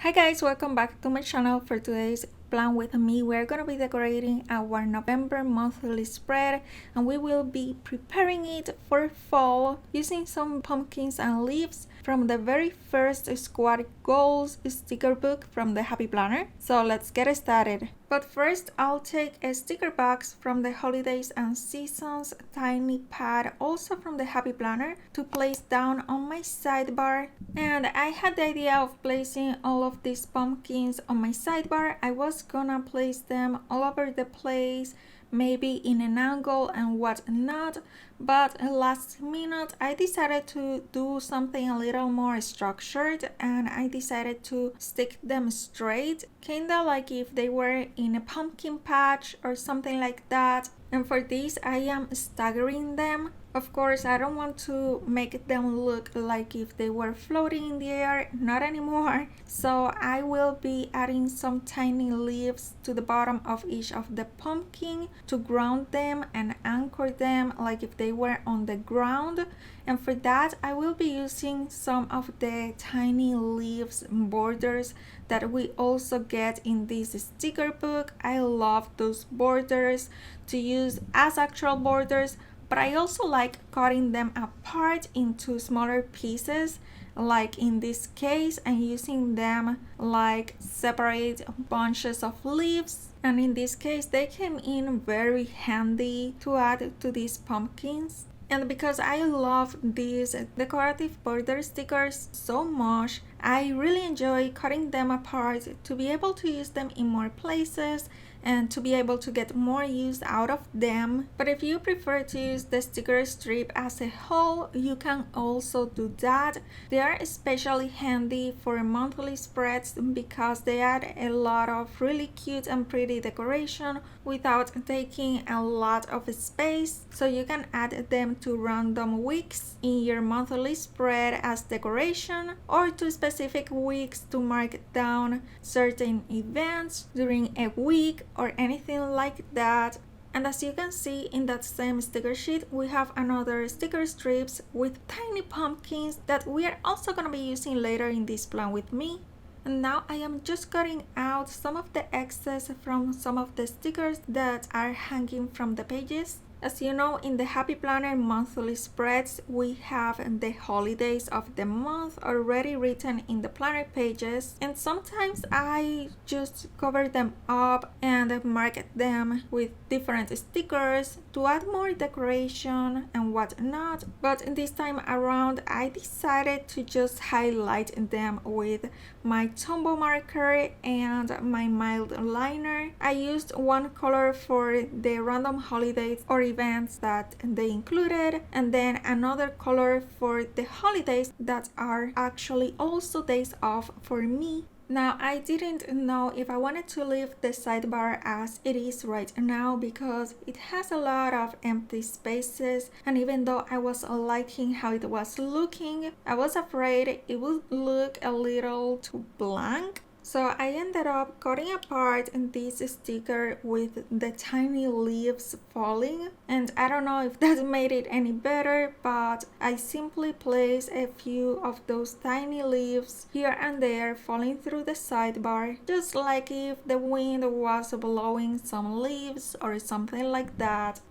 Hi guys, welcome back to my channel. For today's plan with me, we're gonna be decorating our November monthly spread, and we will be preparing it for fall using some pumpkins and leaves from the very first squad goals sticker book from the Happy Planner. So let's get started. But first, I'll take a sticker box from the Holidays and Seasons tiny pad, also from the Happy Planner, to place down on my sidebar. And I had the idea of placing all of these pumpkins on my sidebar. I was gonna place them all over the place, maybe in an angle and whatnot, but last minute I decided to do something a little more structured, and I decided to stick them straight, kinda like if they were in a pumpkin patch or something like that. And for this I am staggering them. Of course, I don't want to make them look like if they were floating in the air, not anymore. So I will be adding some tiny leaves to the bottom of each of the pumpkin to ground them and anchor them like if they were on the ground. And for that, I will be using some of the tiny leaves borders that we also get in this sticker book. I love those borders to use as actual borders, but I also like cutting them apart into smaller pieces, like in this case, and using them like separate bunches of leaves. And in this case, they came in very handy to add to these pumpkins. And because I love these decorative border stickers so much, I really enjoy cutting them apart to be able to use them in more places and to be able to get more use out of them. But if you prefer to use the sticker strip as a whole, you can also do that. They are especially handy for monthly spreads because they add a lot of really cute and pretty decoration without taking a lot of space. So you can add them to random weeks in your monthly spread as decoration, or to specific weeks to mark down certain events during a week or anything like that. And as you can see in that same sticker sheet, we have another sticker strips with tiny pumpkins that we are also going to be using later in this plan with me. And now I am just cutting out some of the excess from some of the stickers that are hanging from the pages. As you know, in the Happy Planner monthly spreads, we have the holidays of the month already written in the planner pages, and sometimes I just cover them up and mark them with different stickers to add more decoration and whatnot. But this time around, I decided to just highlight them with my Tombow marker and my mild liner. I used one color for the random holidays or events that they included, and then another color for the holidays that are actually also days off for me. Now, I didn't know if I wanted to leave the sidebar as it is right now because it has a lot of empty spaces, and even though I was liking how it was looking, I was afraid it would look a little too blank. So I ended up cutting apart this sticker with the tiny leaves falling, and I don't know if that made it any better, but I simply placed a few of those tiny leaves here and there falling through the sidebar, just like if the wind was blowing some leaves or something like that.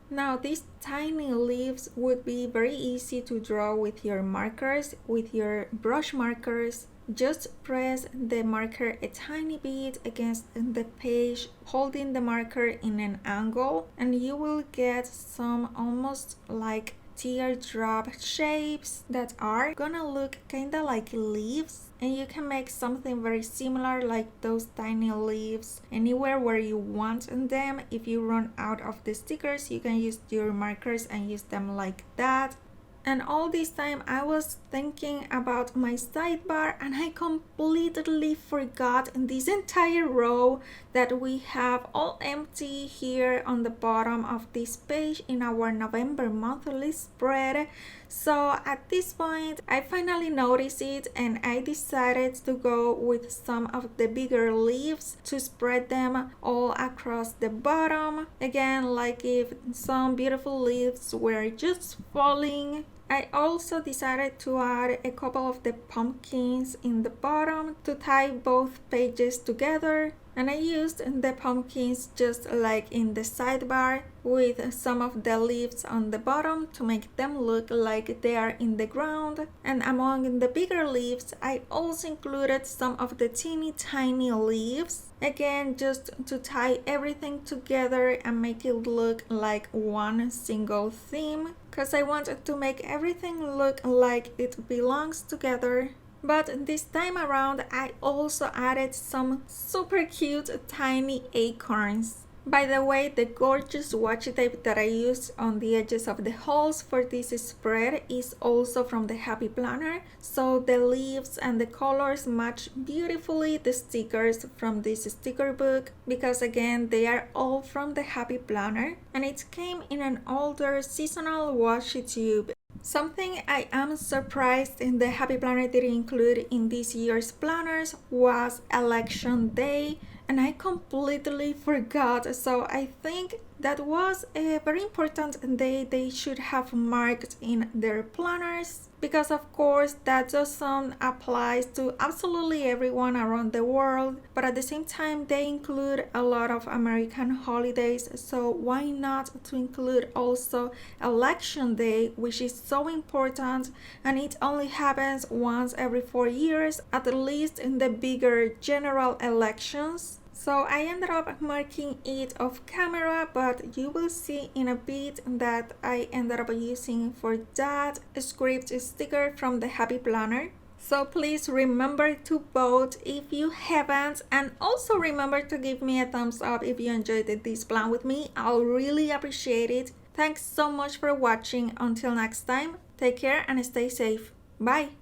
Now, these tiny leaves would be very easy to draw with your markers, with your brush markers. Just press the marker a tiny bit against the page, holding the marker in an angle, and you will get some almost like teardrop shapes that are gonna look kinda like leaves. And you can make something very similar like those tiny leaves anywhere where you want them. If you run out of the stickers, you can use your markers and use them like that. And all this time I was thinking about my sidebar, and I completely forgot this entire row that we have all empty here on the bottom of this page in our November monthly spread. So at this point I finally noticed it, and I decided to go with some of the bigger leaves to spread them all across the bottom, again like if some beautiful leaves were just falling I also decided to add a couple of the pumpkins in the bottom to tie both pages together, and I used the pumpkins just like in the sidebar with some of the leaves on the bottom to make them look like they are in the ground. And among the bigger leaves, I also included some of the teeny tiny leaves, again just to tie everything together and make it look like one single theme, because I wanted to make everything look like it belongs together. But this time around, I also added some super cute tiny acorns. By the way, the gorgeous washi tape that I used on the edges of the holes for this spread is also from the Happy Planner, so the leaves and the colors match beautifully the stickers from this sticker book, because again they are all from the Happy Planner, and it came in an older seasonal washi tube. Something I am surprised in the Happy Planner didn't include in this year's planners was election day, and I completely forgot, so I think that was a very important day they should have marked in their planners, because of course that doesn't apply to absolutely everyone around the world, but at the same time they include a lot of American holidays, so why not to include also election day, which is so important, and it only happens once every 4 years, at least in the bigger general elections. So I ended up marking it off camera, but you will see in a bit that I ended up using for that script sticker from the Happy Planner. So please remember to vote if you haven't, and also remember to give me a thumbs up if you enjoyed this plan with me. I'll really appreciate it. Thanks so much for watching. Until next time, take care and stay safe. Bye!